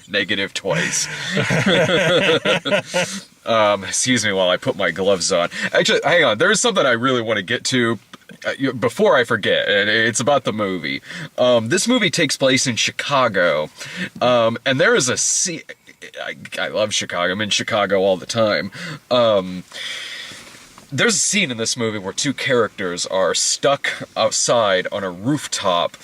Negative twice. Excuse me while I put my gloves on. Actually, hang on. There's something I really want to get to before I forget, and it's about the movie. This movie takes place in Chicago, and there is a scene. I love Chicago. I'm in Chicago all the time. There's a scene in this movie where two characters are stuck outside on a rooftop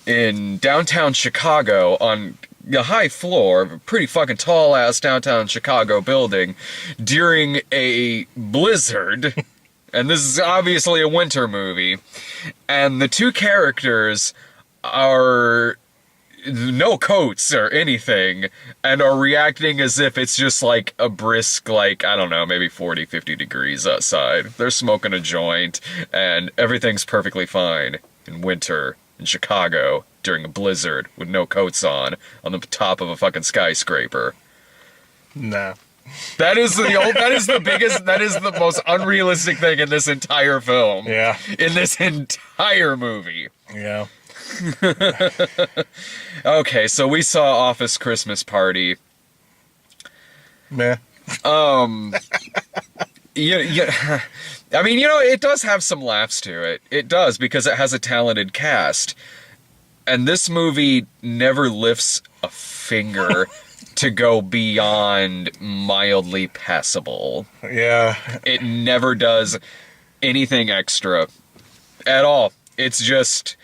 in downtown Chicago on the high floor of a pretty fucking tall-ass downtown Chicago building during a blizzard. And this is obviously a winter movie. And the two characters are no coats or anything and are reacting as if it's just like a brisk, like, I don't know, maybe 40, 50 degrees outside. They're smoking a joint and everything's perfectly fine in winter in Chicago during a blizzard with no coats on the top of a fucking skyscraper. No. That is the most unrealistic thing in this entire film. Yeah. In this entire movie. Yeah. Okay, so we saw Office Christmas Party. Meh. Yeah. I mean, it does have some laughs to it. It does, because it has a talented cast. And this movie never lifts a finger to go beyond mildly passable. Yeah. It never does anything extra at all. It's just,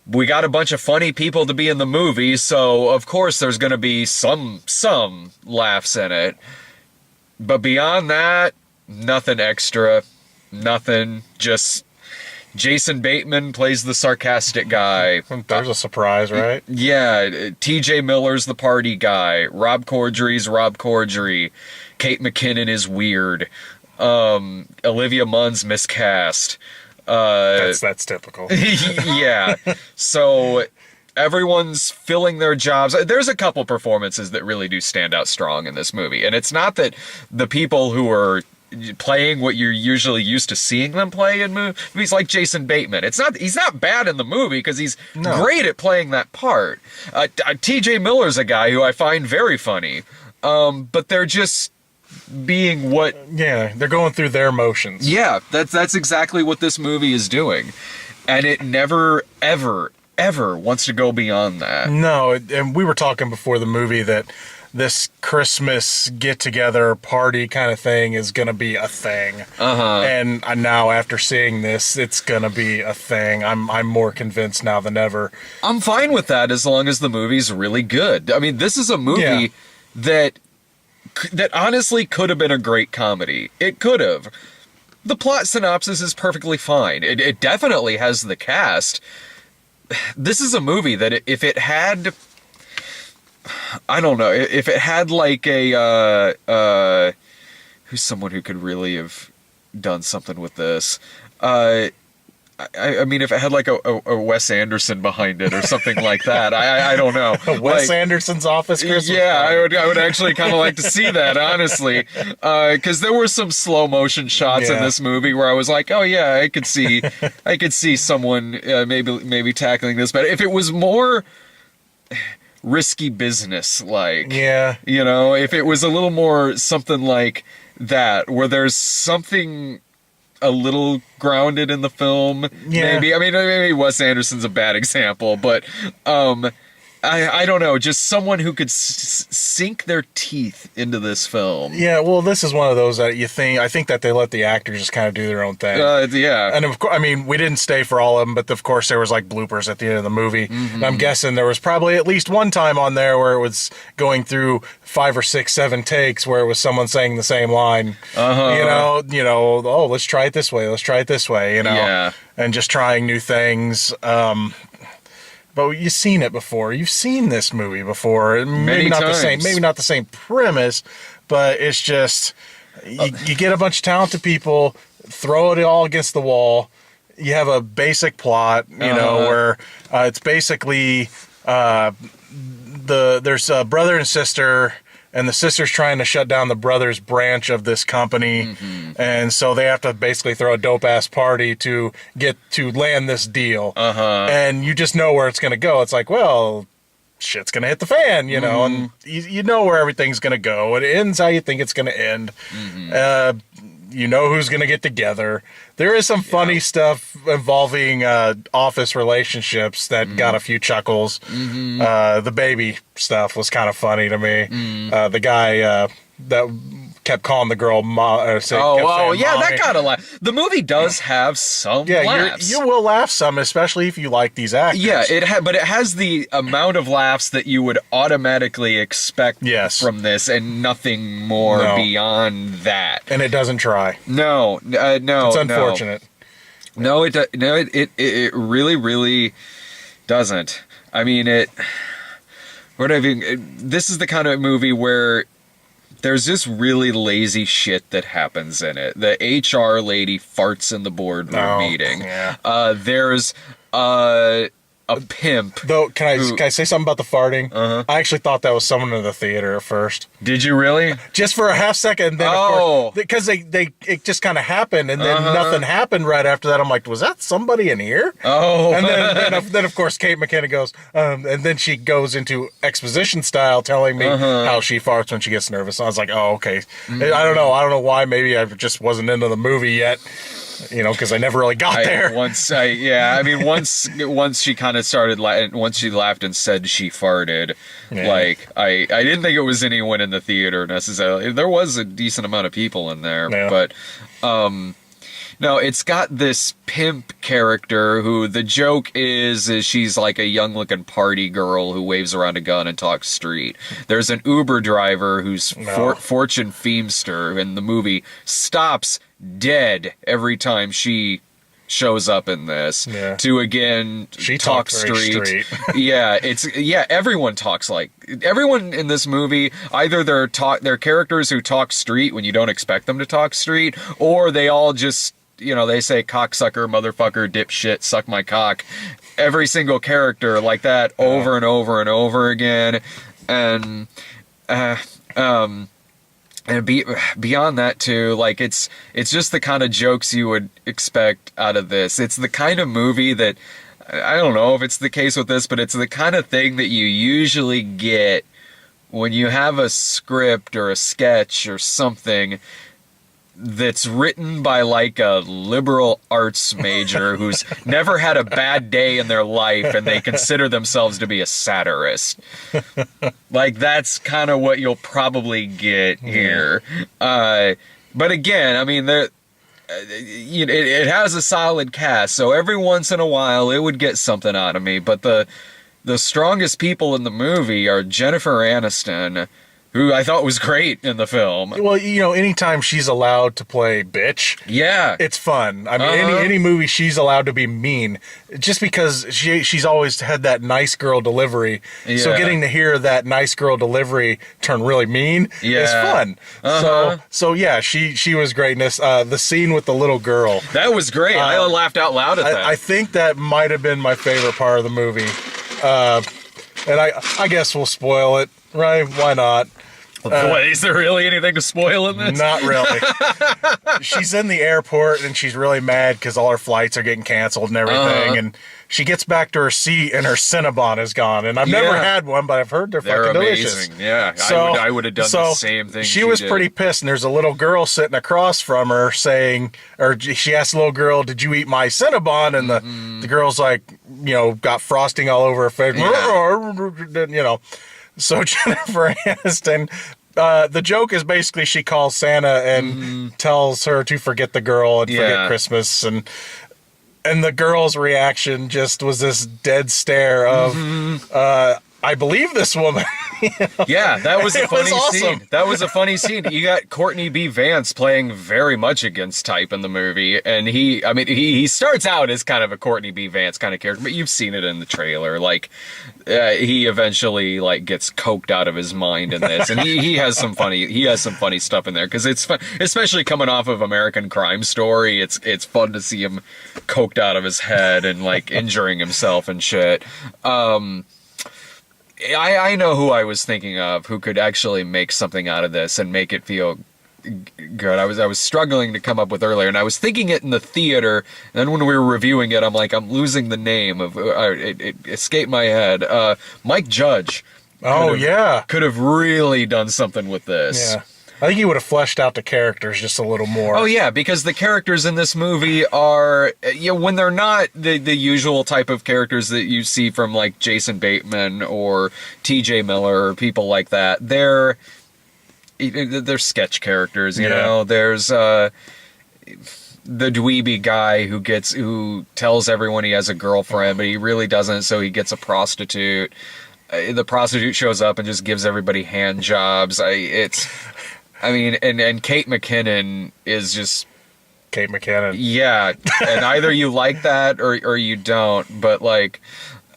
we got a bunch of funny people to be in the movie, so of course there's going to be some laughs in it. But beyond that, nothing extra. Nothing. Just Jason Bateman plays the sarcastic guy. There's a surprise, right? Yeah. T.J. Miller's the party guy. Rob Corddry's Rob Corddry. Kate McKinnon is weird. Olivia Munn's miscast. That's typical. Yeah. So everyone's filling their jobs. There's a couple performances that really do stand out strong in this movie. And it's not that the people who are playing what you're usually used to seeing them play in movies, like Jason Bateman. He's not bad in the movie because he's great at playing that part. T.J. Miller's a guy who I find very funny. But they're just being what... Yeah, they're going through their motions. Yeah, that's exactly what this movie is doing. And it never, ever, ever wants to go beyond that. No, and we were talking before the movie that this Christmas get-together party kind of thing is going to be a thing. Uh-huh. And now, after seeing this, it's going to be a thing. I'm more convinced now than ever. I'm fine with that as long as the movie's really good. I mean, this is a movie that honestly could have been a great comedy. It could have. The plot synopsis is perfectly fine. It definitely has the cast. This is a movie that if it had... I don't know, if it had like who's someone who could really have done something with this? I mean, if it had like a Wes Anderson behind it or something like that, I don't know. Wes Anderson's Office Christmas Party. I would actually kind of like to see that, honestly, because there were some slow motion shots in this movie where I was like, oh yeah, I could see someone maybe tackling this, but if it was more risky business, like, if it was a little more something like that, where there's something a little grounded in the film, maybe. I mean, maybe Wes Anderson's a bad example, but I don't know, just someone who could sink their teeth into this film. Yeah, well, this is one of those that I think that they let the actors just kind of do their own thing. Yeah. And of course, I mean, we didn't stay for all of them, but of course there was like bloopers at the end of the movie. Mm-hmm. And I'm guessing there was probably at least one time on there where it was going through 5 or 6, 7 takes where it was someone saying the same line. Uh-huh. Oh, let's try it this way. Let's try it this way, and just trying new things. But you've seen it before. You've seen this movie before. Maybe not the same. Maybe not the same premise, but it's just you get a bunch of talented people, throw it all against the wall. You have a basic plot, where it's basically there's a brother and sister and the sister's trying to shut down the brother's branch of this company, and so they have to basically throw a dope ass party to get to land this deal. And you just know where it's gonna go. It's like, well, shit's gonna hit the fan, you know, and you know where everything's gonna go. It ends how you think it's gonna end. You know who's gonna get together. There is some funny stuff involving office relationships that got a few chuckles. The baby stuff was kind of funny to me. The guy that kept calling the girl yeah, mommy. that got a laugh. The movie does have some laughs. You will laugh some, especially if you like these actors. Yeah, but it has the amount of laughs that you would automatically expect from this, and nothing more beyond that. And it doesn't try. No. It's unfortunate. No, it really, really doesn't. I mean, this is the kind of movie where there's just really lazy shit that happens in it. The HR lady farts in the boardroom meeting. Yeah. There's a pimp. Though, can I say something about the farting? I actually thought that was someone in the theater at first. Did you really? Just for a half second. And then, of course, because it just kind of happened, and then nothing happened right after that. I'm like, was that somebody in here? And then of course, Kate McKinnon goes, and then she goes into exposition style, telling me how she farts when she gets nervous. I was like, oh, okay. I don't know why. Maybe I just wasn't into the movie yet. You know, because I never really got there. Once she kind of started, once she laughed and said she farted, like, I didn't think it was anyone in the theater necessarily. There was a decent amount of people in there, but, no, it's got this pimp character who the joke is she's like a young looking party girl who waves around a gun and talks street. There's an Uber driver who's Fortune Feimster in the movie stops dead every time she shows up in this to again talk street. Everyone talks like everyone in this movie. Either they're characters who talk street when you don't expect them to talk street, or they all just, you know, they say cocksucker, motherfucker, dipshit, suck my cock. Every single character like that over and over and over again. And beyond that too, like it's just the kind of jokes you would expect out of this. It's the kind of movie that, I don't know if it's the case with this, but it's the kind of thing that you usually get when you have a script or a sketch or something that's written by like a liberal arts major who's never had a bad day in their life and they consider themselves to be a satirist. Like, that's kind of what you'll probably get here. But again, I mean, it has a solid cast, so every once in a while it would get something out of me. But the strongest people in the movie are Jennifer Aniston, who I thought was great in the film. Well, you know, anytime she's allowed to play bitch, it's fun. I mean, any movie she's allowed to be mean, just because she's always had that nice girl delivery. So getting to hear that nice girl delivery turn really mean is fun. So yeah, she was great in this. The scene with the little girl, that was great. I laughed out loud at that. I think that might have been my favorite part of the movie. And I guess we'll spoil it, right? Why not? Is there really anything to spoil in this? Not really. She's in the airport and she's really mad because all her flights are getting canceled and everything. And she gets back to her seat and her Cinnabon is gone. And I've never had one, but I've heard they're fucking amazing. Delicious. Yeah, so, I would have done the same thing. She was pretty pissed, and there's a little girl sitting across from her saying, or she asked the little girl, "Did you eat my Cinnabon?" And the girl's like, you know, got frosting all over her face. You know. So Jennifer Aniston, the joke is basically she calls Santa and tells her to forget the girl and forget Christmas, and the girl's reaction just was this dead stare of, I believe this woman. You know? Yeah, that was a funny scene. That was a funny scene. You got Courtney B. Vance playing very much against type in the movie, and he starts out as kind of a Courtney B. Vance kind of character, but you've seen it in the trailer. Like, he eventually like gets coked out of his mind in this, and he has some funny stuff in there because it's fun, especially coming off of American Crime Story. It's fun to see him coked out of his head and like injuring himself and shit. I know who I was thinking of who could actually make something out of this and make it feel good. I was struggling to come up with earlier, and I was thinking it in the theater, and then when we were reviewing it, I'm like, I'm losing the name of it escaped my head. Mike Judge. Could have really done something with this. Yeah. I think he would have fleshed out the characters just a little more. Oh yeah, because the characters in this movie are, when they're not the usual type of characters that you see from like Jason Bateman or T.J. Miller or people like that, they're sketch characters. You know, there's the dweeby guy who tells everyone he has a girlfriend, but he really doesn't, so he gets a prostitute. The prostitute shows up and just gives everybody hand jobs. And Kate McKinnon is just... Kate McKinnon. Yeah, and either you like that or you don't, but like,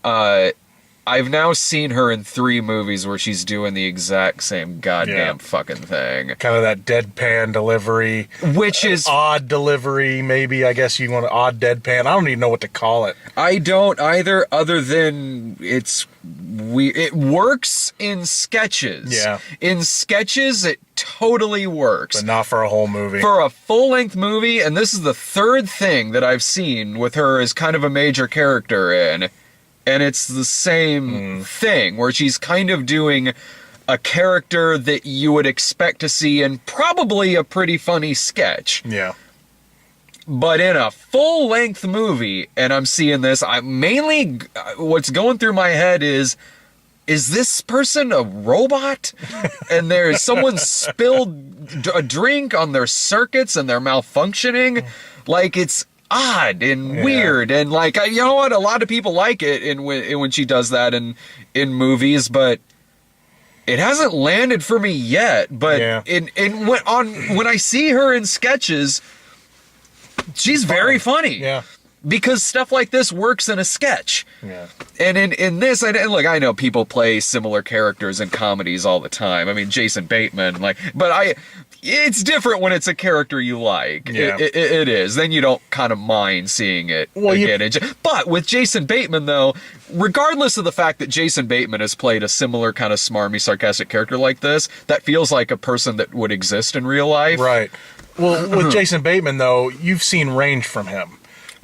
I've now seen her in 3 movies where she's doing the exact same goddamn fucking thing. Kind of that deadpan delivery. Which is... odd delivery, maybe. I guess you want an odd deadpan. I don't even know what to call it. I don't either, other than it works in sketches. Yeah. In sketches, it totally works. But not for a whole movie. For a full-length movie, and this is the 3rd thing that I've seen with her as kind of a major character in, and it's the same thing, where she's kind of doing a character that you would expect to see in probably a pretty funny sketch. Yeah. But in a full-length movie, and I'm seeing this, what's going through my head is this person a robot? And someone spilled a drink on their circuits and they're malfunctioning? Like, it's odd and weird, and like, you know what, a lot of people like it when she does that in movies, but it hasn't landed for me yet. But when I see her in sketches, she's very funny. Yeah. Because stuff like this works in a sketch. Yeah. And in this, and look, I know people play similar characters in comedies all the time. I mean, Jason Bateman, it's different when it's a character you like. Yeah. It is. Then you don't kind of mind seeing it again. But with Jason Bateman, though, regardless of the fact that Jason Bateman has played a similar kind of smarmy, sarcastic character like this, that feels like a person that would exist in real life. Right. Well, with Jason Bateman, though, you've seen range from him.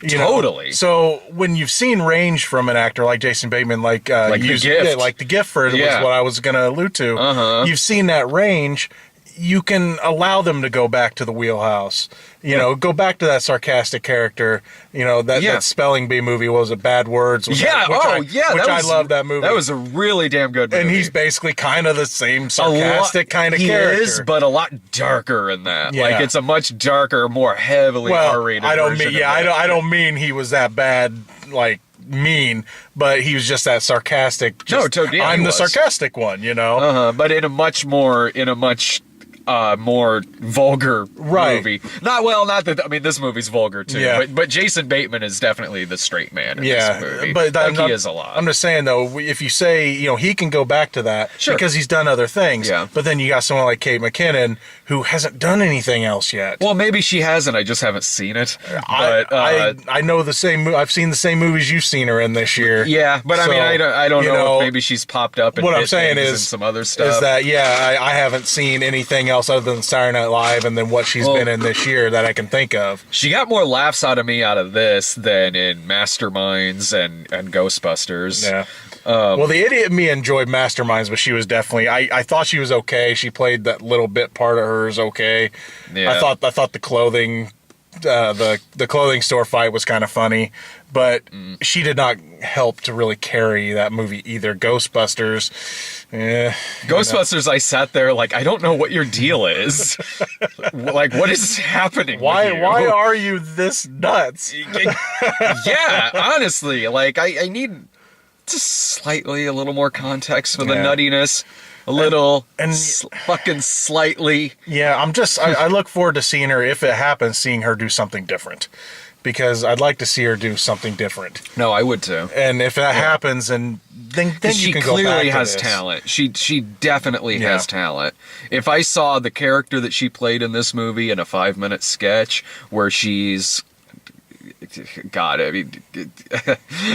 Totally. So when you've seen range from an actor like Jason Bateman, like The Gift. Yeah, like The Gift was what I was going to allude to. You've seen that range. You can allow them to go back to the wheelhouse. Go back to that sarcastic character. That Spelling Bee movie, was it Bad Words? I love that movie. That was a really damn good movie. And he's basically kind of the same sarcastic kind of character. He is, but a lot darker in that. Yeah. Like, it's a much darker, more heavily R-rated version. I don't mean he was that bad, like, mean, but he was just that sarcastic. I'm the sarcastic one, But in a much more vulgar movie. Not that, I mean, this movie's vulgar too, but Jason Bateman is definitely the straight man in this movie. But he is a lot. I'm just saying, though, if you say, he can go back to that because he's done other things, but then you got someone like Kate McKinnon who hasn't done anything else yet. Well, maybe she hasn't, I just haven't seen it. But I know the same, I've seen the same movies you've seen her in this year. Yeah, but I mean, I don't know if maybe she's popped up and what I'm saying is some other stuff. Is that, I haven't seen anything else other than Saturday Night Live and then what she's been in this year that I can think of. She got more laughs out of me out of this than in Masterminds and Ghostbusters. Yeah. Well, the idiot in me enjoyed Masterminds, but she was definitely, I thought she was okay. She played that little bit part of hers okay. Yeah. I thought the clothing the clothing store fight was kind of funny, but she did not help to really carry that movie either. Ghostbusters, I sat there like, I don't know what your deal is. Like, what is happening? Why are you this nuts? Yeah, honestly, like I need just a little more context for the nuttiness. A little, fucking slightly. Yeah, I look forward to seeing her, if it happens, seeing her do something different. Because I'd like to see her do something different. No, I would too. And if that happens, and then you can go back to She clearly has talent. She definitely has talent. If I saw the character that she played in this movie in a 5-minute sketch where she's God, I mean,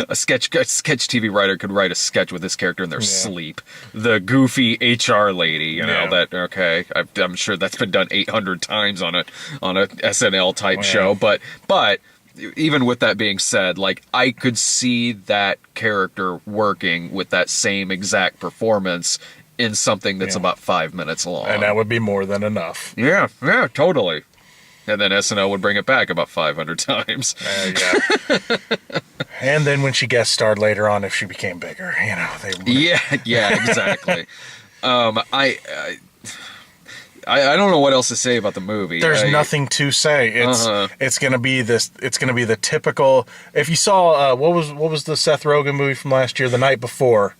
a sketch TV writer could write a sketch with this character in their sleep. The goofy HR lady, you know, that, okay, I'm sure that's been done 800 times on a SNL type show, but even with that being said, like, I could see that character working with that same exact performance in something that's about 5 minutes long. And that would be more than enough. Yeah, totally. And then SNL would bring it back about 500 times. And then when she guest starred later on, if she became bigger, you know, they would. Yeah, exactly. I don't know what else to say about the movie. There's nothing to say. It's gonna be this. It's gonna be the typical. If you saw what was the Seth Rogen movie from last year, The Night Before?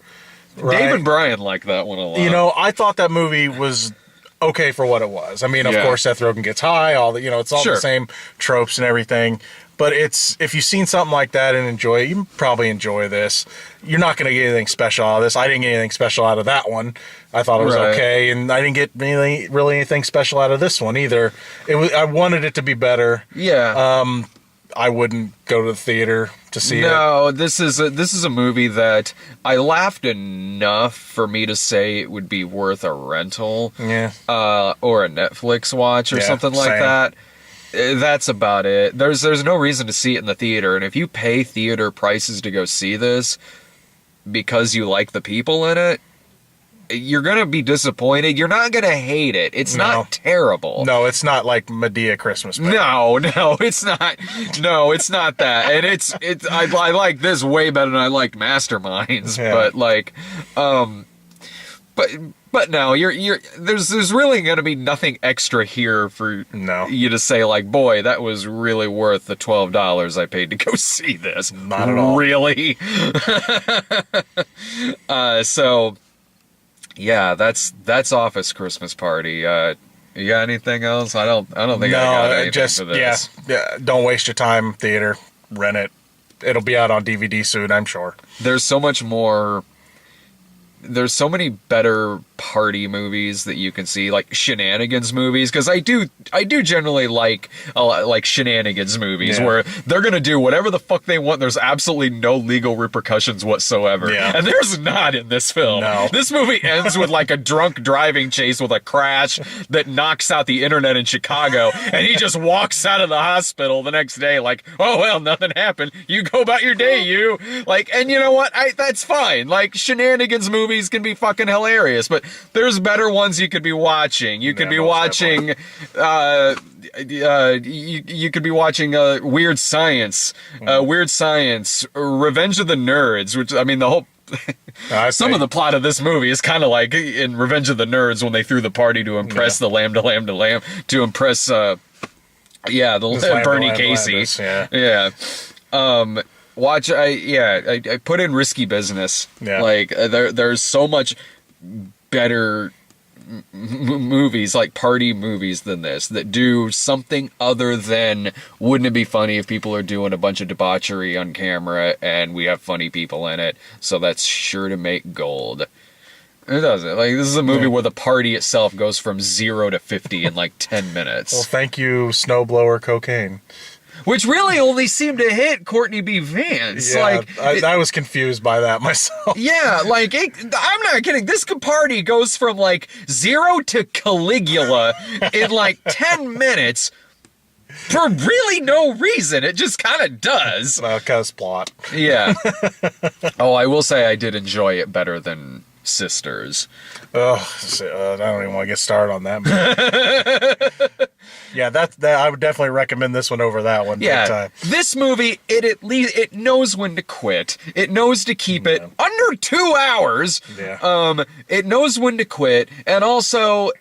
Right? Dave and Brian liked that one a lot. You know, I thought that movie was okay for what it was. I mean, of course, Seth Rogen gets high. All the, you know, it's all the same tropes and everything. But if you've seen something like that and enjoy it, you probably enjoy this. You're not going to get anything special out of this. I didn't get anything special out of that one. I thought it was okay, and I didn't get really anything special out of this one either. I wanted it to be better. Yeah. I wouldn't go to the theater to see it. No, this is a movie that I laughed enough for me to say it would be worth a rental. Yeah. Or a Netflix watch or something like that. That's about it. There's no reason to see it in the theater, and if you pay theater prices to go see this because you like the people in it, you're gonna be disappointed. You're not gonna hate it. It's not terrible. No, it's not like Medea Christmas Party. No, it's not. No, it's not that. And it's. I like this way better than I liked Masterminds. Yeah. But like, but no, there's really gonna be nothing extra here for you to say like, boy, that was really worth the $12 I paid to go see this. Not at all. Really. So. Yeah, that's Office Christmas Party. You got anything else? I don't think I got anything for this. Yeah. Don't waste your time. Theater, rent it. It'll be out on DVD soon, I'm sure. There's so much more. There's so many better party movies that you can see, like shenanigans movies, because I do generally like shenanigans movies where they're gonna do whatever the fuck they want. There's absolutely no legal repercussions whatsoever, and there's not in this film. No. This movie ends with like a drunk driving chase with a crash that knocks out the internet in Chicago, and he just walks out of the hospital the next day like, oh well, nothing happened. You go about your day, you like, and you know what? That's fine. Like shenanigans movies can be fucking hilarious, but there's better ones you could be watching. You could be watching you could be watching Weird Science, Revenge of the Nerds, which I mean the whole some of the plot of this movie is kind of like in Revenge of the Nerds when they threw the party to impress the lamb to impress Bernie Casey. Watch, I put in Risky Business. Yeah. Like, there's so much better movies, like party movies than this, that do something other than, wouldn't it be funny if people are doing a bunch of debauchery on camera and we have funny people in it, so that's sure to make gold. It doesn't. Like, this is a movie where the party itself goes from 0 to 50 in like 10 minutes. Well, thank you, Snowblower Cocaine. Which really only seemed to hit Courtney B. Vance. Yeah, like, I was confused by that myself. Yeah, like, I'm not kidding. This party goes from, like, 0 to Caligula in, like, 10 minutes for really no reason. It just kind of does. Because plot. Yeah. Oh, I will say I did enjoy it better than Sisters. I don't even want to get started on that movie. Yeah, that I would definitely recommend this one over that one. Yeah, this movie, it knows when to quit. It knows to keep it under 2 hours. Yeah. It knows when to quit, and also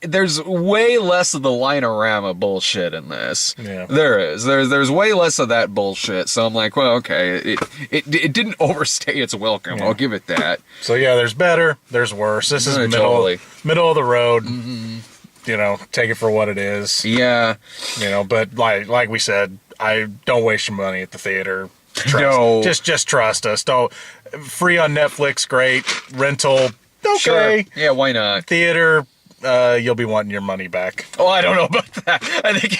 there's way less of the Line-O-Rama bullshit in this. Yeah. There's way less of that bullshit. So I'm like, well, okay, it didn't overstay its welcome. Yeah. I'll give it that. So yeah, there's better, there's worse. This is middle of the road. Mm-hmm. You know, take it for what it is. Yeah. You know, but like we said, I don't waste your money at the theater. No. Just trust us. Don't. Free on Netflix, great. Rental, okay. Sure. Yeah, why not? Theater, you'll be wanting your money back. Oh, I don't know about that. I think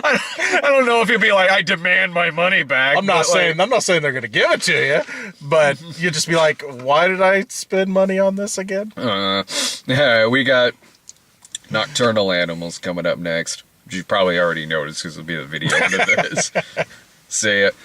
I don't know if you'll be like, I demand my money back. I'm not saying they're gonna give it to you, but you just be like, why did I spend money on this again? Yeah, we got Nocturnal Animals coming up next. You probably already noticed because it'll be the video of this. See it.